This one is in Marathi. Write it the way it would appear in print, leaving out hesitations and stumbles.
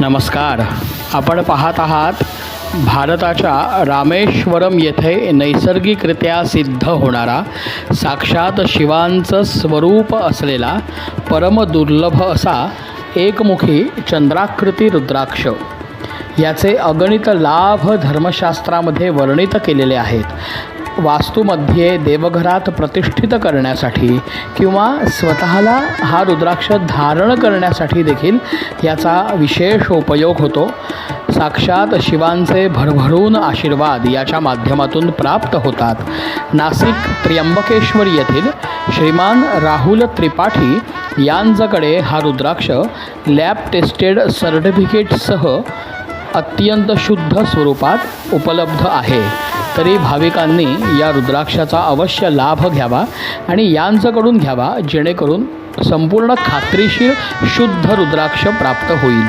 नमस्कार. आपण पाहत आहात भारताच्या रामेश्वरम येथे नैसर्गिकरित्या सिद्ध होणारा साक्षात शिवांचं स्वरूप असलेला परमदुर्लभ असा एकमुखी चंद्राकृती रुद्राक्ष. याचे अगणित लाभ धर्मशास्त्रामध्ये वर्णित केलेले आहेत. वास्तूमध्ये देवघरात प्रतिष्ठित करण्यासाठी किंवा स्वतःला हा रुद्राक्ष धारण करण्यासाठी देखील याचा विशेष उपयोग होतो. साक्षात शिवांचे भरभरून आशीर्वाद याच्या माध्यमातून प्राप्त होतात. नाशिक त्र्यंबकेश्वर येथील श्रीमान राहुल त्रिपाठी यांच्याकडे हा रुद्राक्ष लॅब टेस्टेड सर्टिफिकेटसह अत्यंत शुद्ध स्वरूपात उपलब्ध आहे. तरी भाविकांनी या रुद्राक्षाचा अवश्य लाभ घ्यावा आणि यांच्याकडून घ्यावा, जेणेकरून संपूर्ण खात्रीशीर शुद्ध रुद्राक्ष प्राप्त होईल.